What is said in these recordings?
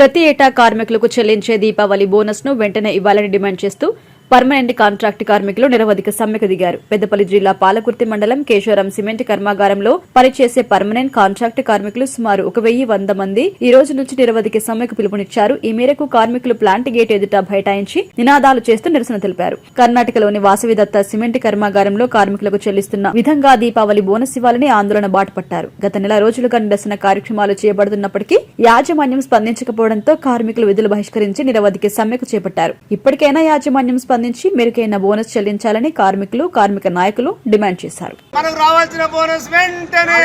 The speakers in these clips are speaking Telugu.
ప్రతి ఏటా కార్మికులకు చెల్లించే దీపావళి బోనస్ ను వెంటనే ఇవ్వాలని డిమాండ్ చేస్తూ పర్మనెంట్ కాంట్రాక్ట్ కార్మికులు నిరవధిక సమ్మెకు దిగారు. పెద్దపల్లి జిల్లా పాలకుర్తి మండలం కేశవరం సిమెంట్ కర్మాగారంలో పనిచేసే పర్మనెంట్ కాంట్రాక్ట్ కార్మికులు సుమారు 1100 మంది ఈ రోజు నుంచి నిరవధిక సమ్మెకు పిలుపునిచ్చారు. ఈ మేరకు కార్మికులు ప్లాంట్ గేట్ ఎదుట బైఠాయించి నినాదాలు చేస్తూ నిరసన తెలిపారు. కర్ణాటకలోని వాసవిదత్త సిమెంట్ కర్మాగారంలో కార్మికులకు చెల్లిస్తున్న విధంగా దీపావళి బోనస్ ఇవ్వాలని ఆందోళన బాటపట్టారు. గత నెల రోజులుగా నిరసన కార్యక్రమాలు చేయబడుతున్నప్పటికీ యాజమాన్యం స్పందించకపోవడంతో కార్మికులు విధులు బహిష్కరించి నిరవధిక సమ్మెకు చేపట్టారు. ఇప్పటికైనా యాజమాన్యం స్పందించి మెరుగైన బోనస్ చెల్లించాలని కార్మికులు, కార్మిక నాయకులు డిమాండ్ చేశారు. మనకు రావాల్సిన బోనస్ వెంటనే,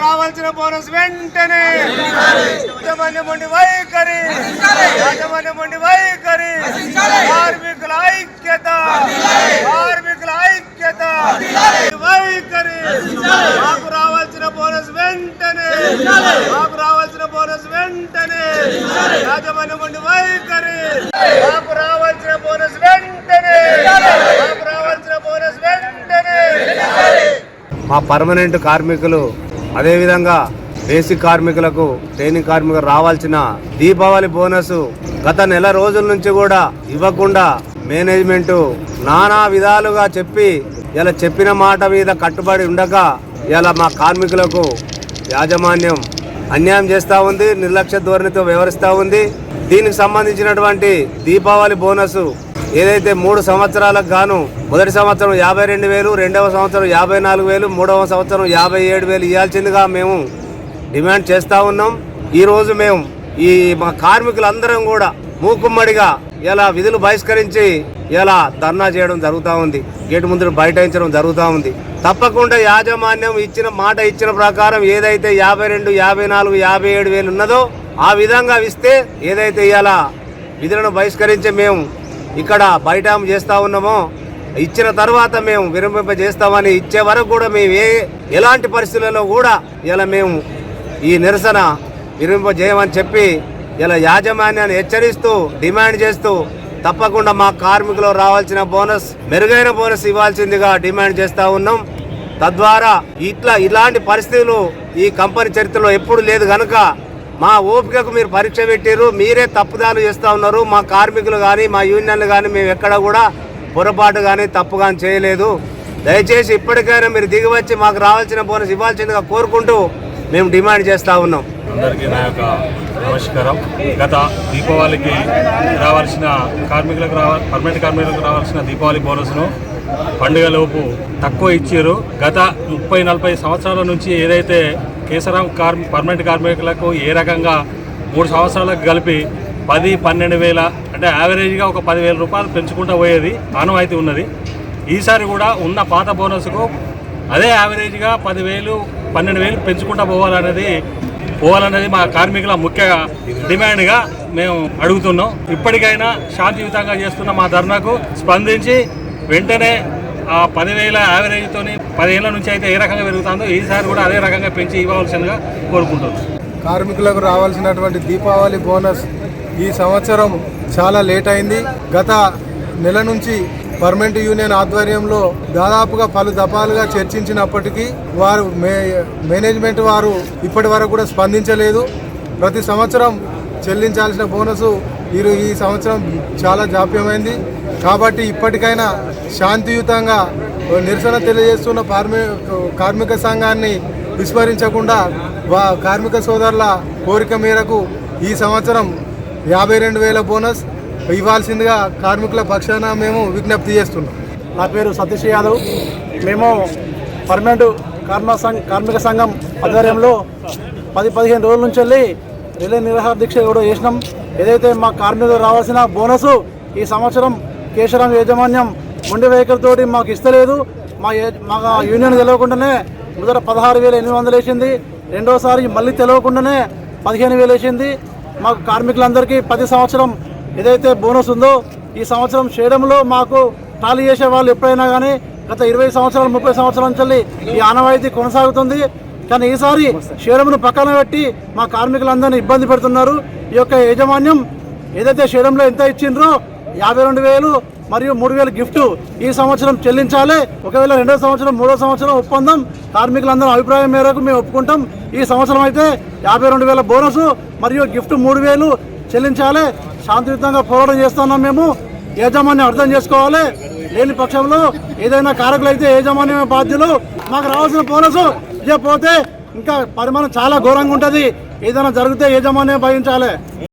రావాల్సిన బోనస్ వెంటనే, యాజమాన్యమండి వైఖరి, యాజమాన్యమండి వైఖరి, కార్మికుల ఐక్యత, కార్మికుల ఐక్యత, వైఖరి, మాకు రావాల్సిన బోనస్ వెంటనే, మాకు రావాల్సిన బోనస్ వెంటనే, యాజమాన్యమండి వైఖరి, మాకు రావాల్సిన బోనస్ వెంటనే, మాకు రావాల్సిన బోనస్ వెంటనే. మా పర్మనెంట్ కార్మికులు అదేవిధంగా బేసిక్ కార్మికులకు, ట్రైనింగ్ కార్మికులకు రావాల్సిన దీపావళి బోనస్ గత నెల రోజుల నుంచి కూడా ఇవ్వకుండా మేనేజ్మెంట్ నానా విధాలుగా చెప్పి ఇలా చెప్పిన మాట మీద కట్టుబడి ఉండక ఇలా మా కార్మికులకు యాజమాన్యం అన్యాయం చేస్తూ ఉంది, నిర్లక్ష్య ధోరణితో వ్యవహరిస్తూ ఉంది. దీనికి సంబంధించినటువంటి దీపావళి బోనస్ ఏదైతే 3 సంవత్సరాలకు గాను మొదటి సంవత్సరం 52,000, రెండవ సంవత్సరం 54,000, మూడవ సంవత్సరం 57,000 ఇవ్వాల్సిందిగా మేము డిమాండ్ చేస్తూ ఉన్నాం. ఈరోజు మేము ఈ మా కార్మికులందరం కూడా మూకుమ్మడిగా ఇలా విధులు బహిష్కరించి ఇలా ధర్నా చేయడం జరుగుతూ ఉంది, గేటు ముందు బైఠాయించడం జరుగుతూ ఉంది. తప్పకుండా యాజమాన్యం ఇచ్చిన ప్రకారం ఏదైతే 52, 54, 57,000 ఉన్నదో ఆ విధంగా ఇస్తే ఏదైతే ఇలా విధులను బహిష్కరించి మేము ఇక్కడ బైఠాం చేస్తూ ఉన్నామో ఇచ్చిన తర్వాత మేము విరమింపజేస్తామని ఇచ్చే వరకు కూడా మేము ఎలాంటి పరిస్థితులలో కూడా ఇలా మేము ఈ నిరసన విరమింపజేయమని చెప్పి ఇలా యాజమాన్యాన్ని హెచ్చరిస్తూ డిమాండ్ చేస్తూ తప్పకుండా మా కార్మికులు రావాల్సిన బోనస్, మెరుగైన బోనస్ ఇవ్వాల్సిందిగా డిమాండ్ చేస్తూ ఉన్నాం. తద్వారా ఇలాంటి పరిస్థితులు ఈ కంపెనీ చరిత్రలో ఎప్పుడు లేదు కనుక మా ఓపికకు మీరు పరీక్ష పెట్టారు, మీరే తప్పుదాలు చేస్తూ ఉన్నారు. మా కార్మికులు కానీ మా యూనియన్లు కానీ మేము ఎక్కడ కూడా పొరపాటు కానీ తప్పు కానీ చేయలేదు. దయచేసి ఇప్పటికైనా మీరు దిగివచ్చి మాకు రావాల్సిన బోనస్ ఇవ్వాల్సిందిగా కోరుకుంటూ మేము డిమాండ్ చేస్తూ ఉన్నాం. అందరికీ నా యొక్క నమస్కారం. గత దీపావళికి రావాల్సిన పర్మనెంట్ కార్మికులకు రావాల్సిన దీపావళి బోనస్ను పండుగలోపు తక్కువ ఇచ్చారు. గత 30-40 సంవత్సరాల నుంచి ఏదైతే కేసరం పర్మనెంట్ కార్మికులకు ఏ రకంగా 3 సంవత్సరాలకు కలిపి 10-12,000 అంటే యావరేజ్గా ఒక 10,000 రూపాయలు పెంచుకుంటూ పోయేది ఆనవాయితీ ఉన్నది. ఈసారి కూడా ఉన్న పాత బోనస్కు అదే యావరేజ్గా 10,000-12,000 పెంచుకుంటూ పోవాలనేది మా కార్మికుల ముఖ్య డిమాండ్గా మేము అడుగుతున్నాం. ఇప్పటికైనా శాంతియుతంగా చేస్తున్న మా ధర్నాకు స్పందించి వెంటనే ఆ 10,000 యావరేజ్తో 10 ఏళ్ల నుంచి అయితే ఏ రకంగా పెరుగుతుందో ఈసారి కూడా అదే రకంగా పెంచి ఇవ్వాల్సిందిగా కోరుకుంటున్నాం. కార్మికులకు రావాల్సినటువంటి దీపావళి బోనస్ ఈ సంవత్సరం చాలా లేట్ అయింది. గత నెల నుంచి పర్మనెంట్ యూనియన్ ఆధ్వర్యంలో దాదాపుగా పలు దఫాలుగా చర్చించినప్పటికీ వారు మేనేజ్మెంట్ వారు ఇప్పటి వరకు కూడా స్పందించలేదు. ప్రతి సంవత్సరం చెల్లించాల్సిన బోనసు ఈ సంవత్సరం చాలా జాప్యమైంది. కాబట్టి ఇప్పటికైనా శాంతియుతంగా నిరసన తెలియజేస్తున్న కార్మిక సంఘాన్ని విస్మరించకుండా కార్మిక సోదరుల కోరిక మేరకు ఈ సంవత్సరం 52,000 బోనస్ ఇవ్వాల్సిందిగా కార్మికుల పక్షాన మేము విజ్ఞప్తి చేస్తున్నాం. నా పేరు సతీష్ యాదవ్. మేము పర్మనెంట్ కార్మిక సంఘం ఆధ్వర్యంలో 10-15 రోజుల నుంచి వెళ్ళి రిలే నిరాహార దీక్ష కూడా చేసినాం. ఏదైతే మా కార్మికులు రావాల్సిన బోనసు ఈ సంవత్సరం కేశరం యాజమాన్యం మొండి వెహికల్తోటి మాకు ఇస్తలేదు. మా యూనియన్ తెలియకుండానే మొదట 16,800 వేసింది, రెండోసారి మళ్ళీ తెలియకుండానే 15,000 వేసింది. మాకు కార్మికులందరికీ 10 సంవత్సరం ఏదైతే బోనస్ ఉందో ఈ సంవత్సరం చేయడంలో మాకు టాలీ చేసే వాళ్ళు ఎప్పుడైనా కానీ గత 20 సంవత్సరాలు 30 సంవత్సరాల నుంచి ఈ ఆనవాయితీ కొనసాగుతుంది. కానీ ఈసారి షేరంను పక్కన పెట్టి మా కార్మికులందరినీ ఇబ్బంది పెడుతున్నారు. ఈ యొక్క యాజమాన్యం ఏదైతే షేరంలో ఎంత ఇచ్చిండ్రో 52,000 మరియు 3,000 గిఫ్ట్ ఈ సంవత్సరం చెల్లించాలి. ఒకవేళ 2వ సంవత్సరం 3వ సంవత్సరం ఒప్పందం కార్మికులందరూ అభిప్రాయం మేరకు మేము ఒప్పుకుంటాం. ఈ సంవత్సరం అయితే 52,000 బోనస్ మరియు గిఫ్ట్ 3,000 చెల్లించాలి. శాంతియుతంగా పోరాటం చేస్తున్నాం. మేము యాజమాన్యం అర్థం చేసుకోవాలి. లేని పక్షంలో ఏదైనా కారకులు అయితే యాజమాన్యమే బాధ్యులు. మాకు రావాల్సిన బోనస్ ఇదే పోతే ఇంకా పరిమాణం చాలా ఘోరంగా ఉంటుంది. ఏదైనా జరిగితే యాజమాన్యం భరించాలి.